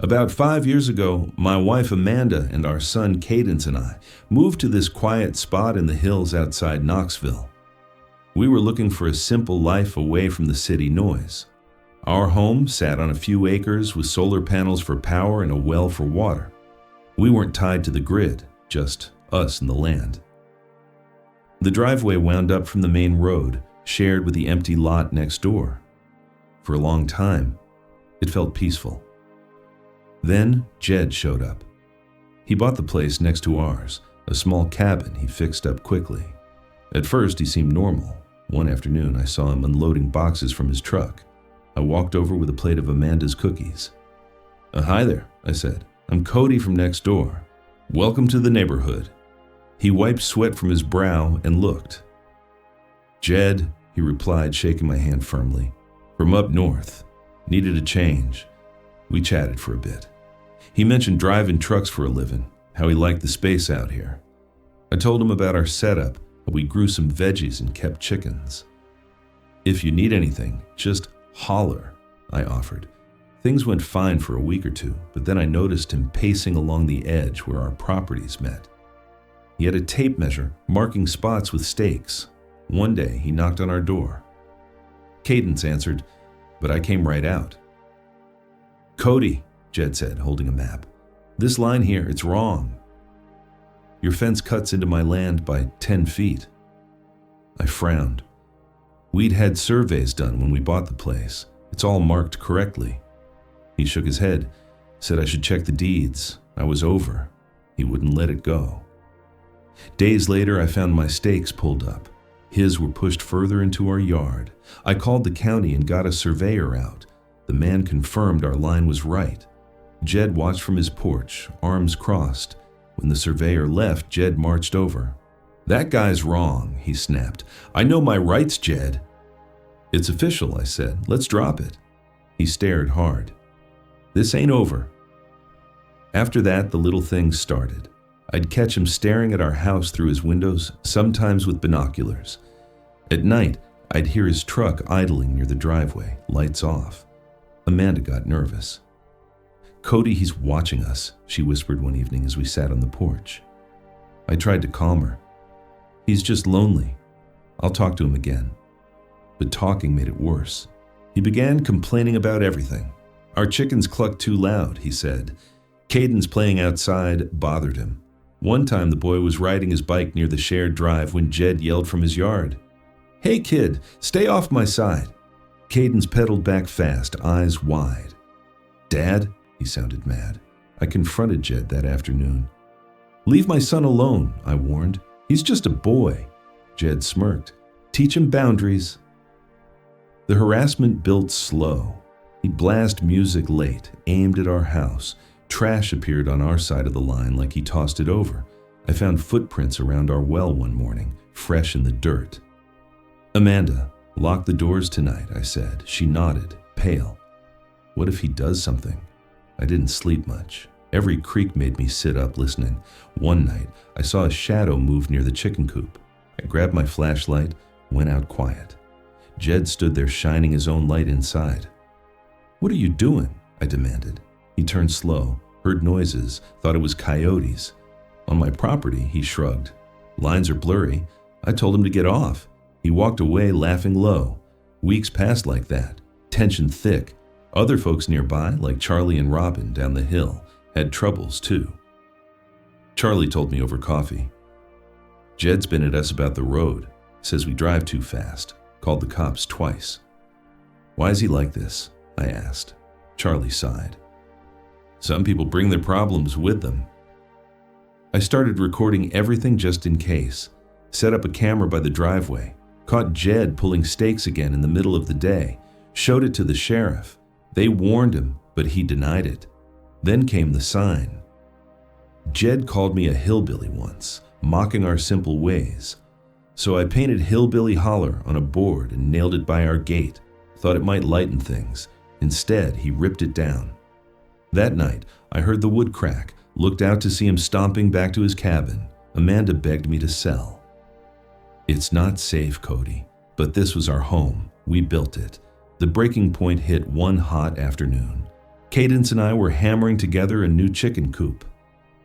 About 5 years ago, my wife Amanda and our son Cadence and I moved to this quiet spot in the hills outside Knoxville. We were looking for a simple life away from the city noise. Our home sat on a few acres with solar panels for power and a well for water. We weren't tied to the grid, just us and the land. The driveway wound up from the main road, shared with the empty lot next door. For a long time, it felt peaceful. Then Jed showed up. He bought the place next to ours, a small cabin he fixed up quickly. At first, he seemed normal. One afternoon, I saw him unloading boxes from his truck. I walked over with a plate of Amanda's cookies. Hi there, I said. I'm Cody from next door. Welcome to the neighborhood. He wiped sweat from his brow and looked. Jed, he replied, shaking my hand firmly. From up north. Needed a change. We chatted for a bit. He mentioned driving trucks for a living, how he liked the space out here. I told him about our setup, how we grew some veggies and kept chickens. If you need anything, just holler, I offered. Things went fine for a week or two, but then I noticed him pacing along the edge where our properties met. He had a tape measure marking spots with stakes. One day, he knocked on our door. Cadence answered, but I came right out. Cody, Jed said, holding a map. This line here, it's wrong. Your fence cuts into my land by 10 feet. I frowned. We'd had surveys done when we bought the place. It's all marked correctly. He shook his head, said I should check the deeds. I was over. He wouldn't let it go. Days later, I found my stakes pulled up. His were pushed further into our yard. I called the county and got a surveyor out. The man confirmed our line was right. Jed watched from his porch, arms crossed. When the surveyor left, Jed marched over. That guy's wrong, he snapped. I know my rights, Jed. It's official, I said. Let's drop it. He stared hard. This ain't over. After that, the little things started. I'd catch him staring at our house through his windows, sometimes with binoculars. At night, I'd hear his truck idling near the driveway, lights off. Amanda got nervous. Cody, he's watching us, she whispered one evening as we sat on the porch. I tried to calm her. He's just lonely. I'll talk to him again. But talking made it worse. He began complaining about everything. Our chickens clucked too loud, he said. Cadence playing outside bothered him. One time the boy was riding his bike near the shared drive when Jed yelled from his yard. Hey kid, stay off my side. Cadence pedaled back fast, eyes wide. Dad? He sounded mad. I confronted Jed that afternoon. Leave my son alone, I warned. He's just a boy. Jed smirked. Teach him boundaries. The harassment built slow. He'd blast music late, aimed at our house. Trash appeared on our side of the line like he tossed it over. I found footprints around our well one morning, fresh in the dirt. Amanda, lock the doors tonight, I said. She nodded, pale. What if he does something? I didn't sleep much. Every creak made me sit up listening. One night, I saw a shadow move near the chicken coop. I grabbed my flashlight, went out quiet. Jed stood there shining his own light inside. What are you doing? I demanded. He turned slow, heard noises, thought it was coyotes. On my property, he shrugged. Lines are blurry. I told him to get off. He walked away, laughing low. Weeks passed like that, tension thick. Other folks nearby, like Charlie and Robin down the hill, had troubles too. Charlie told me over coffee. Jed's been at us about the road, says we drive too fast, called the cops twice. Why is he like this? I asked. Charlie sighed. Some people bring their problems with them. I started recording everything just in case, set up a camera by the driveway, caught Jed pulling stakes again in the middle of the day, showed it to the sheriff. They warned him, but he denied it. Then came the sign. Jed called me a hillbilly once, mocking our simple ways. So I painted Hillbilly Holler on a board and nailed it by our gate. Thought it might lighten things. Instead, he ripped it down. That night, I heard the wood crack, looked out to see him stomping back to his cabin. Amanda begged me to sell. It's not safe, Cody, but this was our home. We built it. The breaking point hit one hot afternoon. Cadence and I were hammering together a new chicken coop.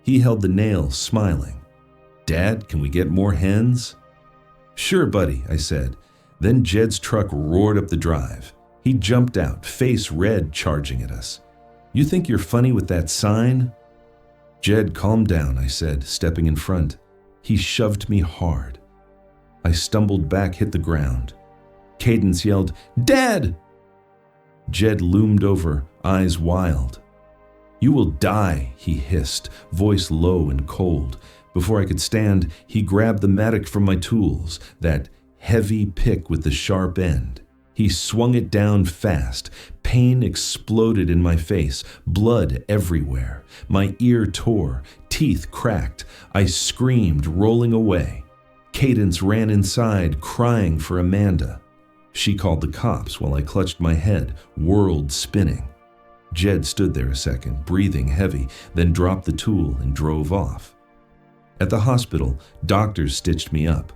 He held the nails, smiling. "Dad, can we get more hens?" "Sure, buddy," I said. Then Jed's truck roared up the drive. He jumped out, face red, charging at us. "You think you're funny with that sign?" "Jed, calm down," I said, stepping in front. He shoved me hard. I stumbled back, hit the ground. Cadence yelled, "Dad!" Jed loomed over, eyes wild. "You will die," he hissed, voice low and cold. Before I could stand, he grabbed the mattock from my tools, that heavy pick with the sharp end. He swung it down fast. Pain exploded in my face, blood everywhere. My ear tore, teeth cracked. I screamed, rolling away. Cadence ran inside, crying for Amanda. She called the cops while I clutched my head, world spinning. Jed stood there a second, breathing heavy, then dropped the tool and drove off. At the hospital, doctors stitched me up.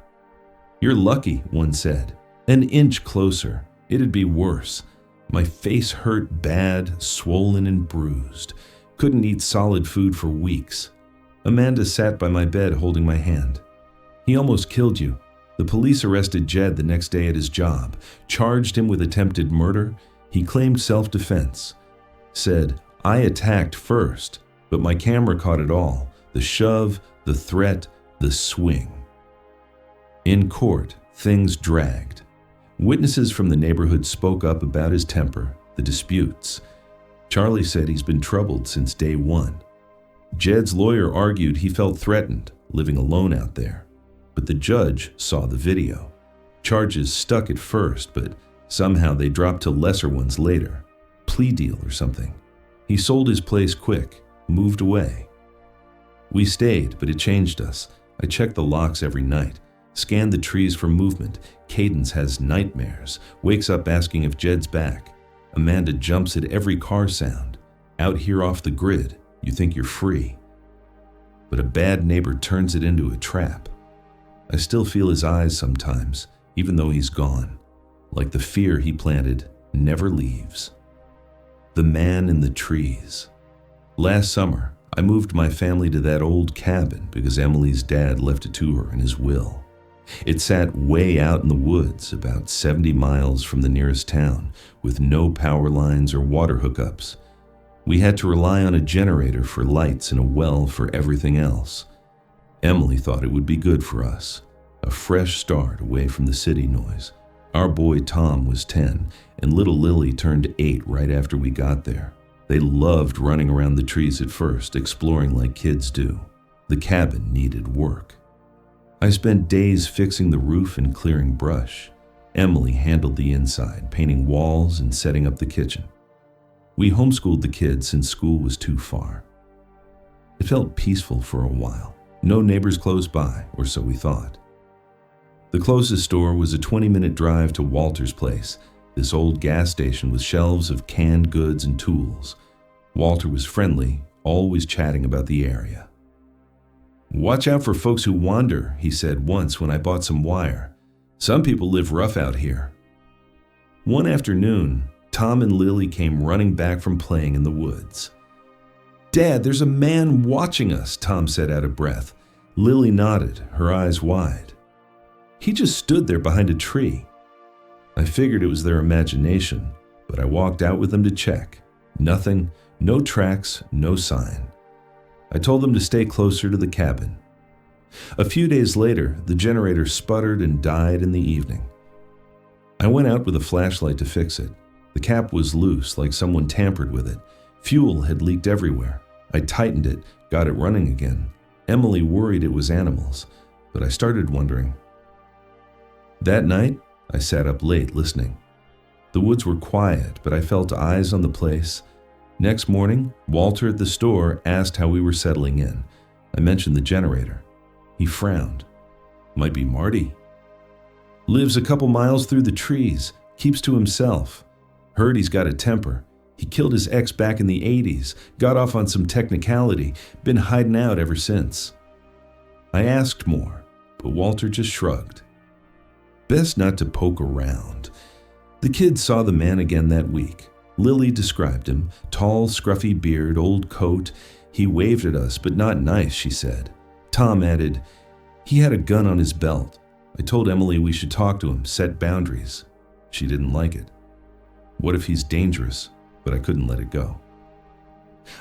"You're lucky," one said. "An inch closer. It'd be worse." My face hurt bad, swollen and bruised. Couldn't eat solid food for weeks. Amanda sat by my bed holding my hand. "He almost killed you." The police arrested Jed the next day at his job, charged him with attempted murder. He claimed self-defense. Said, "I attacked first, but my camera caught it all. The shove, the threat, the swing." In court, things dragged. Witnesses from the neighborhood spoke up about his temper, the disputes. Charlie said he's been troubled since day one. Jed's lawyer argued he felt threatened, living alone out there. But the judge saw the video. Charges stuck at first, but somehow they dropped to lesser ones later. Plea deal or something. He sold his place quick, moved away. We stayed, but it changed us. I checked the locks every night, scanned the trees for movement. Cadence has nightmares, wakes up asking if Jed's back. Amanda jumps at every car sound. Out here off the grid, you think you're free. But a bad neighbor turns it into a trap. I still feel his eyes sometimes, even though he's gone. Like the fear he planted never leaves. The man in the trees. Last summer, I moved my family to that old cabin because Emily's dad left it to her in his will. It sat way out in the woods, about 70 miles from the nearest town, with no power lines or water hookups. We had to rely on a generator for lights and a well for everything else. Emily thought it would be good for us, a fresh start away from the city noise. Our boy Tom was 10, and little Lily turned 8 right after we got there. They loved running around the trees at first, exploring like kids do. The cabin needed work. I spent days fixing the roof and clearing brush. Emily handled the inside, painting walls and setting up the kitchen. We homeschooled the kids since school was too far. It felt peaceful for a while. No neighbors close by, or so we thought. The closest store was a 20-minute drive to Walter's place, this old gas station with shelves of canned goods and tools. Walter was friendly, always chatting about the area. "Watch out for folks who wander," he said once when I bought some wire. "Some people live rough out here." One afternoon, Tom and Lily came running back from playing in the woods. "Dad, there's a man watching us," Tom said out of breath. Lily nodded, her eyes wide. "He just stood there behind a tree." I figured it was their imagination, but I walked out with them to check. Nothing, no tracks, no sign. I told them to stay closer to the cabin. A few days later, the generator sputtered and died in the evening. I went out with a flashlight to fix it. The cap was loose, like someone tampered with it. Fuel had leaked everywhere. I tightened it, got it running again. Emily worried it was animals, but I started wondering. That night, I sat up late listening. The woods were quiet, but I felt eyes on the place. Next morning, Walter at the store asked how we were settling in. I mentioned the generator. He frowned. "Might be Marty. Lives a couple miles through the trees, keeps to himself. Heard he's got a temper. He killed his ex back in the 80s, got off on some technicality, been hiding out ever since." I asked more, but Walter just shrugged. Best not to poke around. The kids saw the man again that week. Lily described him, tall, scruffy beard, old coat. He waved at us, but not nice, she said. Tom added, he had a gun on his belt. I told Emily we should talk to him, set boundaries. She didn't like it. What if he's dangerous? But I couldn't let it go.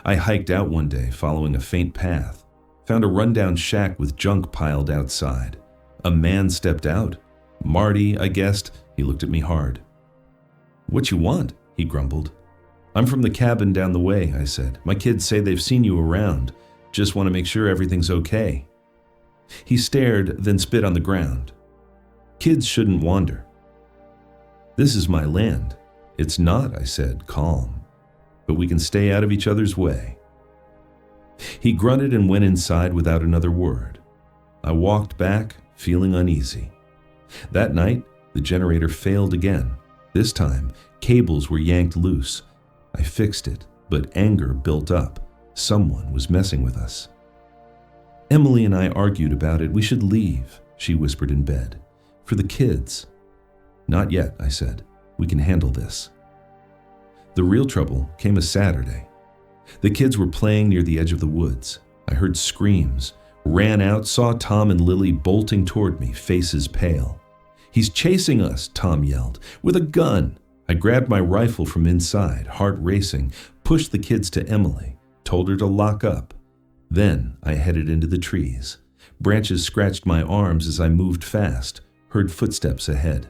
I hiked out one day, following a faint path. Found a rundown shack with junk piled outside. A man stepped out. Marty, I guessed. He looked at me hard. What you want? He grumbled. I'm from the cabin down the way, I said. My kids say they've seen you around. Just want to make sure everything's okay. He stared, then spit on the ground. Kids shouldn't wander. This is my land. It's not, I said, calm. But we can stay out of each other's way. He grunted and went inside without another word. I walked back, feeling uneasy. That night, the generator failed again. This time, cables were yanked loose. I fixed it, but anger built up. Someone was messing with us. Emily and I argued about it. We should leave, she whispered in bed. For the kids. Not yet, I said. We can handle this. The real trouble came a Saturday. The kids were playing near the edge of the woods. I heard screams, ran out, saw Tom and Lily bolting toward me, faces pale. He's chasing us, Tom yelled, with a gun. I grabbed my rifle from inside, heart racing, pushed the kids to Emily, told her to lock up. Then I headed into the trees. Branches scratched my arms as I moved fast, heard footsteps ahead.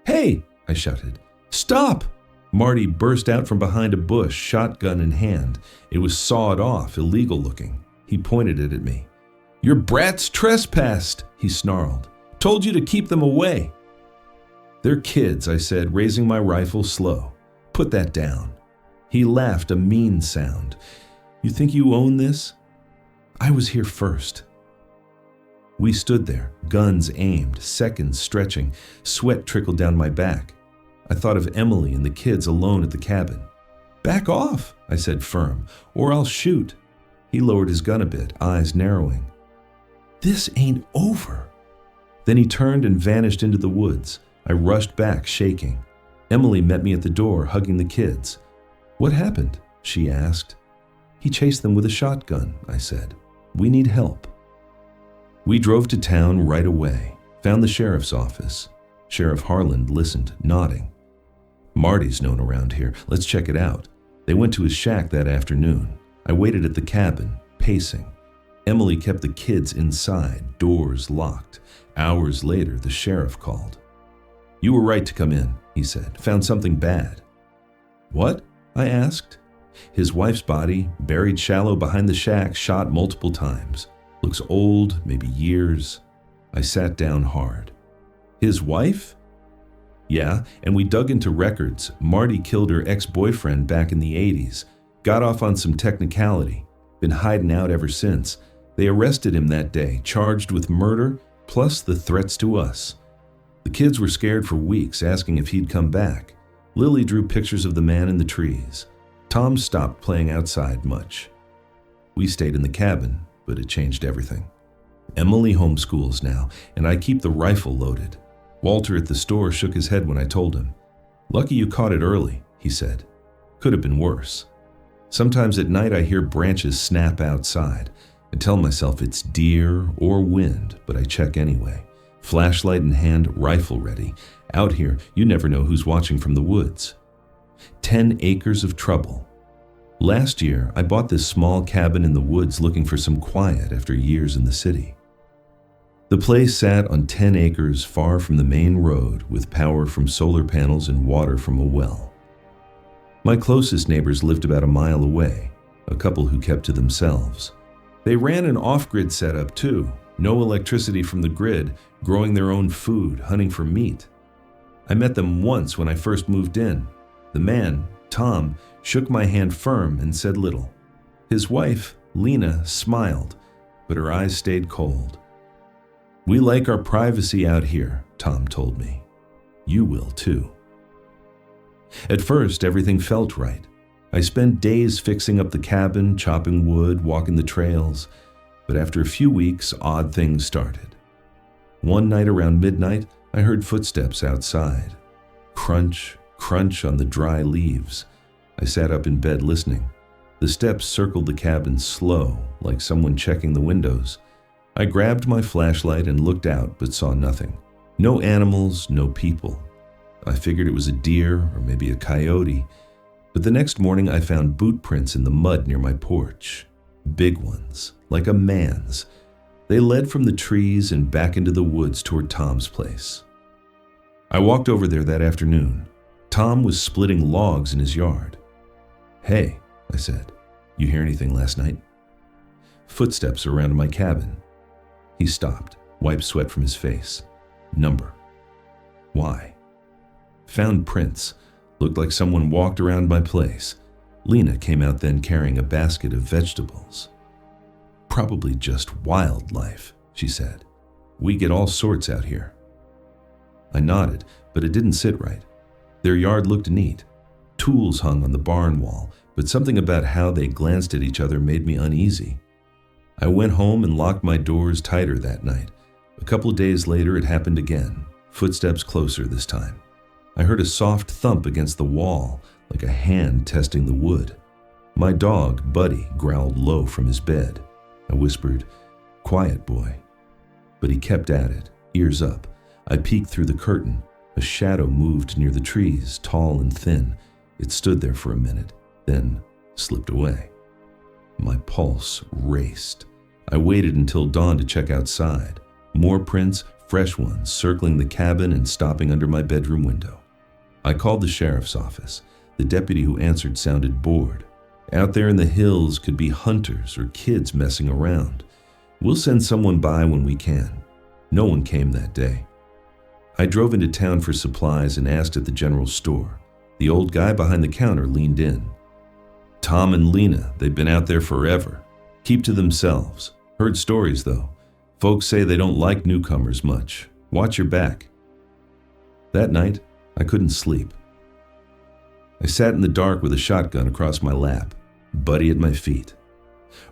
Hey, I shouted. Stop! Marty burst out from behind a bush, shotgun in hand. It was sawed off, illegal looking. He pointed it at me. Your brats trespassed, he snarled. Told you to keep them away. They're kids, I said, raising my rifle slow. Put that down. He laughed, a mean sound. You think you own this? I was here first. We stood there, guns aimed, seconds stretching. Sweat trickled down my back. I thought of Emily and the kids alone at the cabin. Back off, I said firm, or I'll shoot. He lowered his gun a bit, eyes narrowing. This ain't over. Then he turned and vanished into the woods. I rushed back, shaking. Emily met me at the door, hugging the kids. What happened? She asked. He chased them with a shotgun, I said. We need help. We drove to town right away, found the sheriff's office. Sheriff Harland listened, nodding. Marty's known around here. Let's check it out. They went to his shack that afternoon. I waited at the cabin, pacing. Emily kept the kids inside, doors locked. Hours later, the sheriff called. You were right to come in, he said. Found something bad. What? I asked. His wife's body, buried shallow behind the shack, shot multiple times. Looks old, maybe years. I sat down hard. His wife? Yeah, and we dug into records. Marty killed her ex-boyfriend back in the 80s. Got off on some technicality. Been hiding out ever since. They arrested him that day, charged with murder, plus the threats to us. The kids were scared for weeks, asking if he'd come back. Lily drew pictures of the man in the trees. Tom stopped playing outside much. We stayed in the cabin, but it changed everything. Emily homeschools now, and I keep the rifle loaded. Walter at the store shook his head when I told him. Lucky you caught it early, he said. Could have been worse. Sometimes at night I hear branches snap outside. I tell myself it's deer or wind, but I check anyway. Flashlight in hand, rifle ready. Out here, you never know who's watching from the woods. 10 acres of trouble. Last year, I bought this small cabin in the woods looking for some quiet after years in the city. The place sat on 10 acres far from the main road with power from solar panels and water from a well. My closest neighbors lived about a mile away, a couple who kept to themselves. They ran an off-grid setup too, no electricity from the grid, growing their own food, hunting for meat. I met them once when I first moved in. The man, Tom, shook my hand firm and said little. His wife, Lena, smiled, but her eyes stayed cold. We like our privacy out here, Tom told me. You will too. At first, everything felt right. I spent days fixing up the cabin, chopping wood, walking the trails. But after a few weeks, odd things started. One night around midnight, I heard footsteps outside. Crunch, crunch on the dry leaves. I sat up in bed listening. The steps circled the cabin slow, like someone checking the windows. I grabbed my flashlight and looked out, but saw nothing. No animals, no people. I figured it was a deer or maybe a coyote, but the next morning I found boot prints in the mud near my porch. Big ones, like a man's. They led from the trees and back into the woods toward Tom's place. I walked over there that afternoon. Tom was splitting logs in his yard. "Hey," I said, "you hear anything last night?" Footsteps around my cabin. He stopped, wiped sweat from his face. Number. Why? Found prints. Looked like someone walked around my place. Lena came out then carrying a basket of vegetables. "Probably just wildlife," she said. "We get all sorts out here." I nodded, but it didn't sit right. Their yard looked neat. Tools hung on the barn wall, but something about how they glanced at each other made me uneasy. I went home and locked my doors tighter that night. A couple of days later, it happened again, footsteps closer this time. I heard a soft thump against the wall, like a hand testing the wood. My dog, Buddy, growled low from his bed. I whispered, "Quiet, boy." But he kept at it, ears up. I peeked through the curtain. A shadow moved near the trees, tall and thin. It stood there for a minute, then slipped away. My pulse raced. I waited until dawn to check outside. More prints, fresh ones, circling the cabin and stopping under my bedroom window. I called the sheriff's office. The deputy who answered sounded bored. Out there in the hills could be hunters or kids messing around. "We'll send someone by when we can." No one came that day. I drove into town for supplies and asked at the general store. The old guy behind the counter leaned in. "Tom and Lena, they've been out there forever. Keep to themselves. Heard stories, though. Folks say they don't like newcomers much. Watch your back." That night, I couldn't sleep. I sat in the dark with a shotgun across my lap, Buddy at my feet.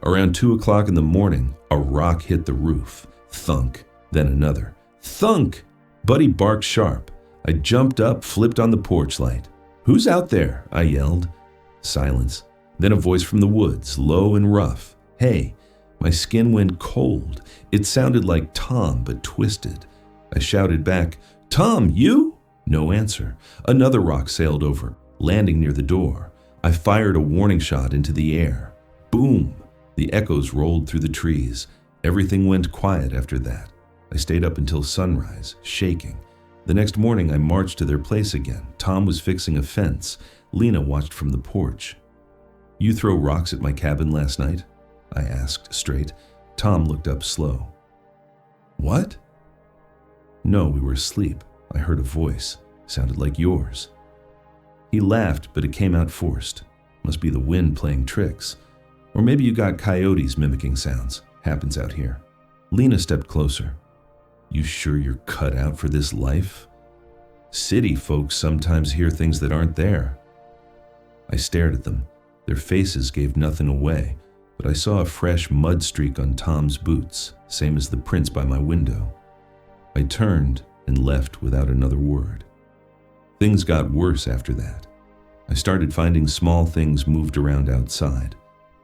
Around 2 o'clock in the morning, a rock hit the roof. Thunk, then another. Thunk! Buddy barked sharp. I jumped up, flipped on the porch light. "Who's out there?" I yelled. Silence. Then a voice from the woods, low and rough. "Hey." My skin went cold. It sounded like Tom, but twisted. I shouted back, "Tom, you?" No answer. Another rock sailed over, landing near the door. I fired a warning shot into the air. Boom! The echoes rolled through the trees. Everything went quiet after that. I stayed up until sunrise, shaking. The next morning, I marched to their place again. Tom was fixing a fence. Lena watched from the porch. "You throw rocks at my cabin last night?" I asked straight. Tom looked up slow. "What?" "No, we were asleep. I heard a voice. Sounded like yours." He laughed, but it came out forced. Must be the wind playing tricks. Or maybe you got coyotes mimicking sounds. Happens out here. Lena stepped closer. "You sure you're cut out for this life? City folks sometimes hear things that aren't there." I stared at them. Their faces gave nothing away, but I saw a fresh mud streak on Tom's boots, same as the prints by my window. I turned and left without another word. Things got worse after that. I started finding small things moved around outside.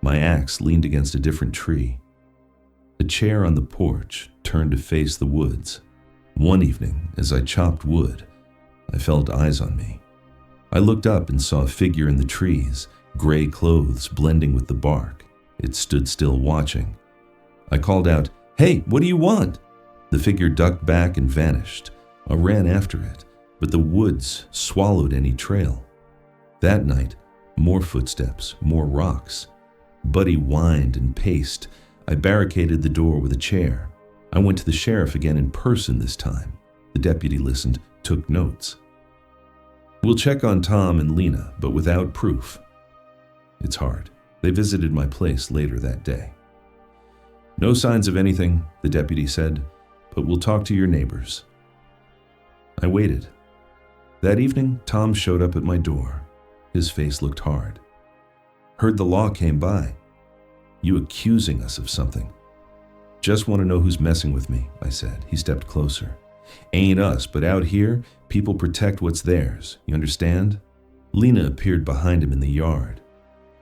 My axe leaned against a different tree. A chair on the porch turned to face the woods. One evening, as I chopped wood, I felt eyes on me. I looked up and saw a figure in the trees, gray clothes blending with the bark. It stood still watching. I called out, "Hey, what do you want?" The figure ducked back and vanished. I ran after it, but the woods swallowed any trail. That night, more footsteps, more rocks. Buddy whined and paced. I barricaded the door with a chair. I went to the sheriff again in person this time. The deputy listened, took notes. "We'll check on Tom and Lena, but without proof." It's hard. They visited my place later that day. "No signs of anything," the deputy said, "but we'll talk to your neighbors." I waited. That evening, Tom showed up at my door. His face looked hard. "Heard the law came by. You accusing us of something." "Just want to know who's messing with me," I said. He stepped closer. "Ain't us, but out here, people protect what's theirs. You understand?" Lena appeared behind him in the yard.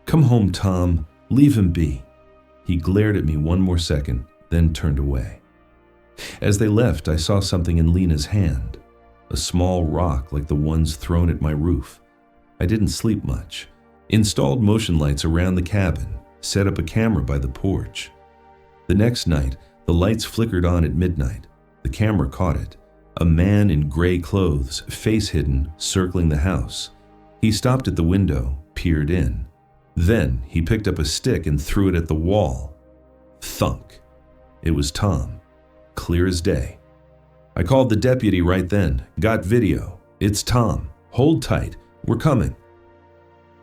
"Come home, Tom. Leave him be." He glared at me one more second, then turned away. As they left, I saw something in Lena's hand, a small rock like the ones thrown at my roof. I didn't sleep much. Installed motion lights around the cabin, set up a camera by the porch. The next night, the lights flickered on at midnight. The camera caught it. A man in gray clothes, face hidden, circling the house. He stopped at the window, peered in. Then he picked up a stick and threw it at the wall. Thunk. It was Tom, clear as day. I called the deputy right then, got video. "It's Tom. Hold tight. We're coming."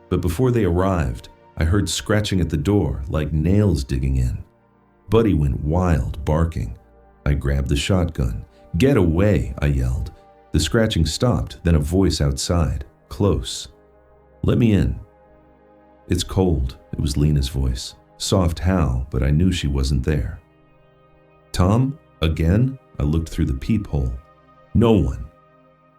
But before they arrived, I heard scratching at the door like nails digging in. Buddy went wild, barking. I grabbed the shotgun. "Get away," I yelled. The scratching stopped, then a voice outside, close. "Let me in." "It's cold," it was Lena's voice. Soft how, but I knew she wasn't there. "Tom? Again?" I looked through the peephole. No one.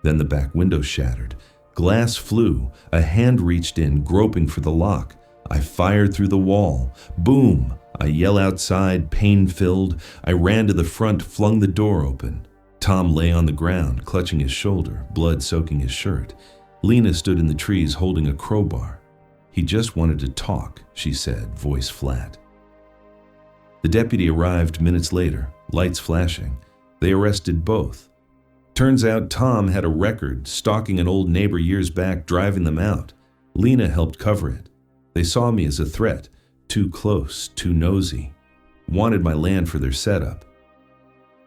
Then the back window shattered. Glass flew. A hand reached in, groping for the lock. I fired through the wall. Boom! I yell outside, pain-filled. I ran to the front, flung the door open. Tom lay on the ground, clutching his shoulder, blood soaking his shirt. Lena stood in the trees holding a crowbar. "He just wanted to talk," she said, voice flat. The deputy arrived minutes later, lights flashing. They arrested both. Turns out Tom had a record, stalking an old neighbor years back, driving them out. Lena helped cover it. They saw me as a threat, too close, too nosy. Wanted my land for their setup.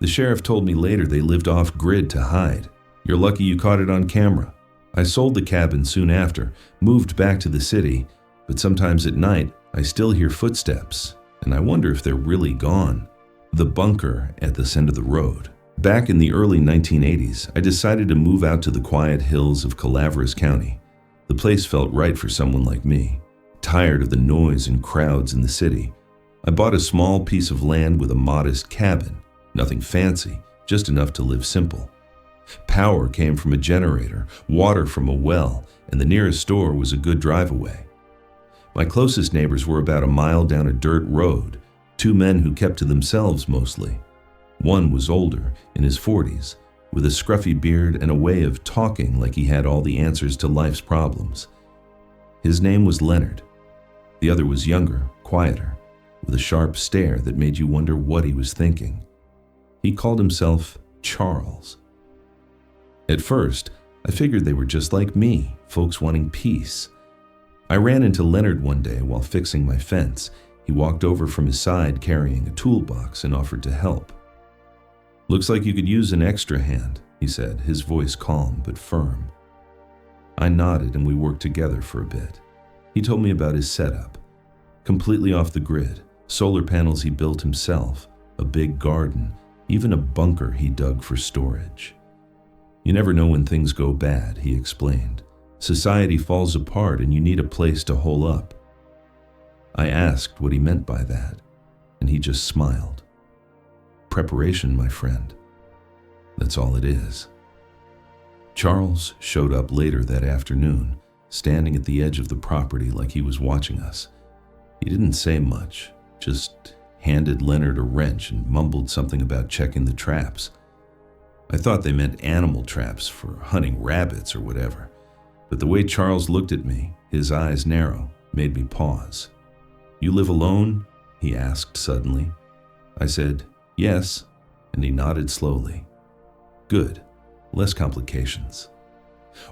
The sheriff told me later they lived off-grid to hide. "You're lucky you caught it on camera." I sold the cabin soon after, moved back to the city, but sometimes at night I still hear footsteps, and I wonder if they're really gone. The bunker at this end of the road. Back in the early 1980s, I decided to move out to the quiet hills of Calaveras County. The place felt right for someone like me, tired of the noise and crowds in the city. I bought a small piece of land with a modest cabin, nothing fancy, just enough to live simple. Power came from a generator, water from a well, and the nearest store was a good drive away. My closest neighbors were about a mile down a dirt road, two men who kept to themselves mostly. One was older, in his 40s, with a scruffy beard and a way of talking like he had all the answers to life's problems. His name was Leonard. The other was younger, quieter, with a sharp stare that made you wonder what he was thinking. He called himself Charles. At first, I figured they were just like me, folks wanting peace. I ran into Leonard one day while fixing my fence. He walked over from his side carrying a toolbox and offered to help. "Looks like you could use an extra hand," he said, his voice calm but firm. I nodded and we worked together for a bit. He told me about his setup. Completely off the grid, solar panels he built himself, a big garden, even a bunker he dug for storage. "You never know when things go bad," he explained. "Society falls apart and you need a place to hole up." I asked what he meant by that, and he just smiled. "Preparation, my friend. That's all it is." Charles showed up later that afternoon, standing at the edge of the property like he was watching us. He didn't say much, just handed Leonard a wrench and mumbled something about checking the traps. I thought they meant animal traps for hunting rabbits or whatever, but the way Charles looked at me, his eyes narrow, made me pause. "You live alone?" he asked suddenly. I said, "Yes," and he nodded slowly. "Good. Less complications."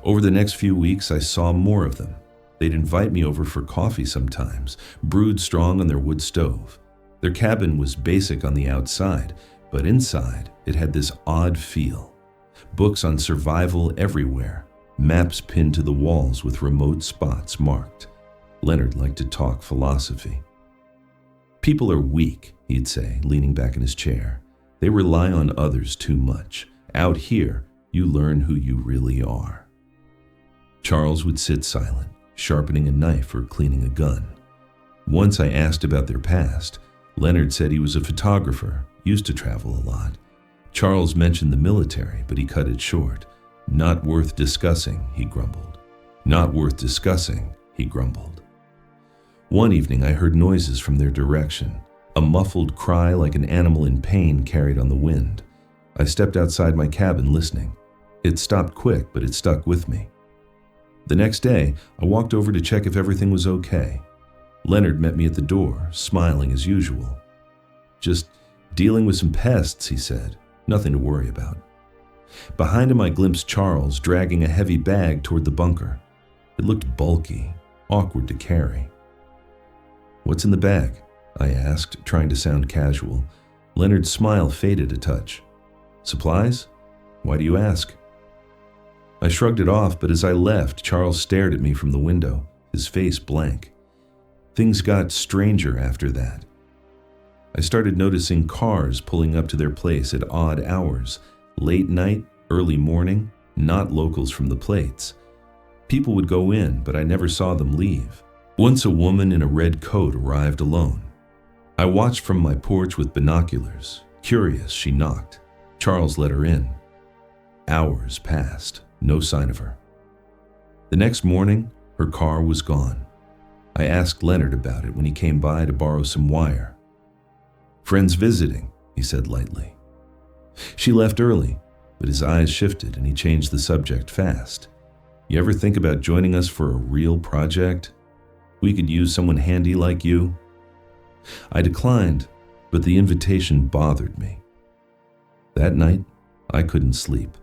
Over the next few weeks, I saw more of them. They'd invite me over for coffee sometimes, brewed strong on their wood stove. Their cabin was basic on the outside, but inside, it had this odd feel. Books on survival everywhere, maps pinned to the walls with remote spots marked. Leonard liked to talk philosophy. "People are weak," he'd say, leaning back in his chair. "They rely on others too much. Out here, you learn who you really are." Charles would sit silent, sharpening a knife or cleaning a gun. Once I asked about their past. Leonard said he was a photographer, used to travel a lot. Charles mentioned the military, but he cut it short. "Not worth discussing," he grumbled. Not worth discussing, he grumbled. One evening I heard noises from their direction, a muffled cry like an animal in pain carried on the wind. I stepped outside my cabin listening. It stopped quick, but it stuck with me. The next day, I walked over to check if everything was okay. Leonard met me at the door, smiling as usual. Just dealing with some pests, he said. Nothing to worry about. Behind him I glimpsed Charles dragging a heavy bag toward the bunker. It looked bulky, awkward to carry. "What's in the bag?" I asked, trying to sound casual. Leonard's smile faded a touch. "Supplies? Why do you ask?" I shrugged it off, but as I left, Charles stared at me from the window, his face blank. Things got stranger after that. I started noticing cars pulling up to their place at odd hours, late night, early morning, not locals from the plates. People would go in, but I never saw them leave. Once a woman in a red coat arrived alone. I watched from my porch with binoculars. Curious, she knocked. Charles let her in. Hours passed, no sign of her. The next morning, her car was gone. I asked Leonard about it when he came by to borrow some wire. "Friends visiting," he said lightly. She left early, but his eyes shifted and he changed the subject fast. "You ever think about joining us for a real project? We could use someone handy like you." I declined, but the invitation bothered me. That night, I couldn't sleep.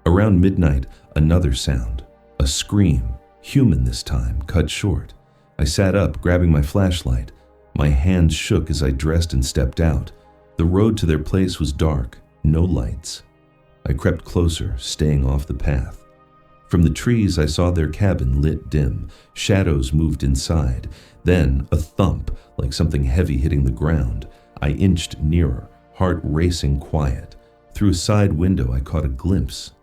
Around midnight, another sound, a scream, human this time, cut short. I sat up, grabbing my flashlight. My hands shook as I dressed and stepped out. The road to their place was dark, no lights. I crept closer, staying off the path. From the trees, I saw their cabin lit dim. Shadows moved inside. Then, a thump, like something heavy hitting the ground. I inched nearer, heart racing quiet. Through a side window, I caught a glimpse.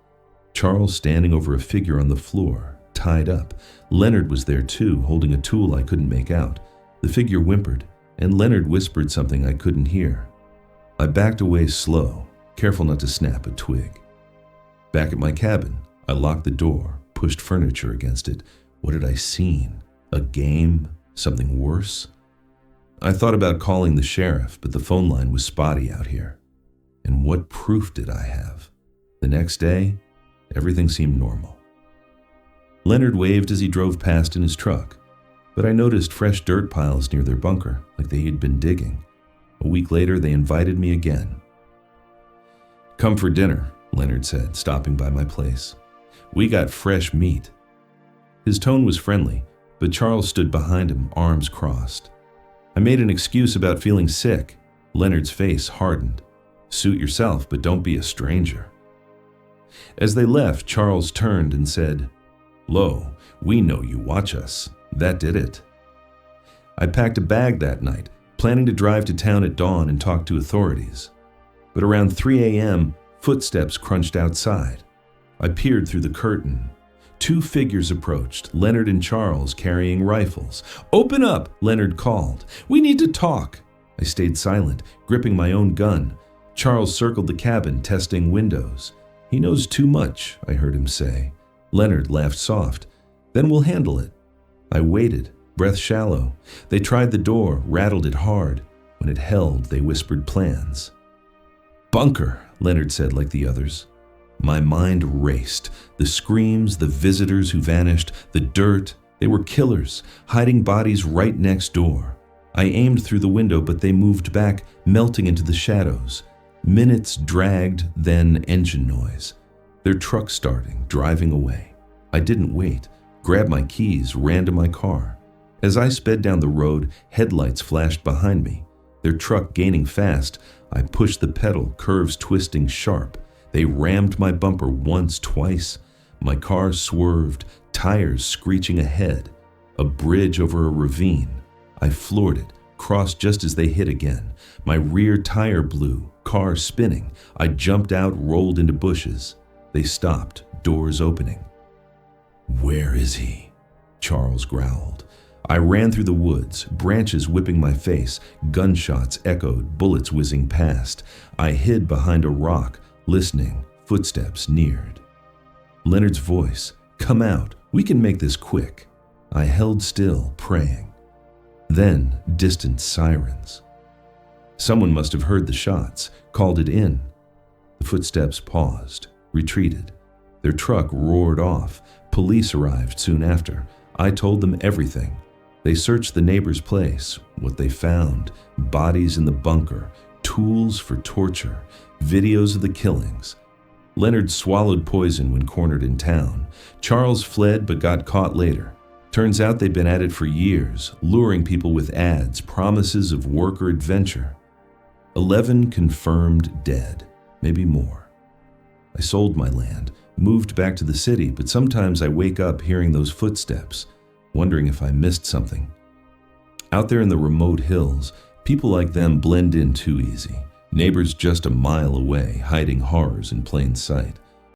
Charles standing over a figure on the floor, tied up. Leonard was there too, holding a tool I couldn't make out. The figure whimpered, and Leonard whispered something I couldn't hear. I backed away slow, careful not to snap a twig. Back at my cabin, I locked the door, pushed furniture against it. What had I seen? A game? Something worse? I thought about calling the sheriff, but the phone line was spotty out here. And what proof did I have? The next day, everything seemed normal. Leonard waved as he drove past in his truck, but I noticed fresh dirt piles near their bunker, like they had been digging. A week later, they invited me again. "Come for dinner," Leonard said, stopping by my place. "We got fresh meat." His tone was friendly, but Charles stood behind him, arms crossed. I made an excuse about feeling sick. Leonard's face hardened. "Suit yourself, but don't be a stranger." As they left, Charles turned and said, "Lo, we know you watch us. That did it." I packed a bag that night, planning to drive to town at dawn and talk to authorities. But around 3 a.m., footsteps crunched outside. I peered through the curtain. 2 figures approached, Leonard and Charles carrying rifles. "Open up," Leonard called. "We need to talk." I stayed silent, gripping my own gun. Charles circled the cabin, testing windows. "He knows too much," I heard him say. Leonard laughed soft. "Then we'll handle it." I waited, breath shallow. They tried the door, rattled it hard. When it held, they whispered plans. "Bunker," Leonard said like the others. My mind raced. The screams, the visitors who vanished, the dirt. They were killers, hiding bodies right next door. I aimed through the window, but they moved back, melting into the shadows. Minutes dragged, then engine noise. Their truck starting, driving away. I didn't wait. Grabbed my keys, ran to my car. As I sped down the road, headlights flashed behind me. Their truck gaining fast, I pushed the pedal, curves twisting sharp. They rammed my bumper once, twice. My car swerved, tires screeching ahead. A bridge over a ravine. I floored it, crossed just as they hit again. My rear tire blew, car spinning. I jumped out, rolled into bushes. They stopped, doors opening. "Where is he?" Charles growled. I ran through the woods, branches whipping my face. Gunshots echoed, bullets whizzing past. I hid behind a rock, listening. Footsteps neared. Leonard's voice, "Come out, We can make this quick. I held still, praying. Then, distant sirens. Someone must have heard the shots, called it in. The footsteps paused, retreated. Their truck roared off. Police arrived soon after. I told them everything. They searched the neighbor's place. What they found: bodies in the bunker, tools for torture, videos of the killings. Leonard swallowed poison when cornered in town. Charles fled but got caught later. Turns out they'd been at it for years, luring people with ads, promises of work or adventure. 11 confirmed dead, maybe more. I sold my land, moved back to the city, but sometimes I wake up hearing those footsteps, wondering if I missed something. Out there in the remote hills, people like them blend in too easy. Neighbors just a mile away, hiding horrors in plain sight.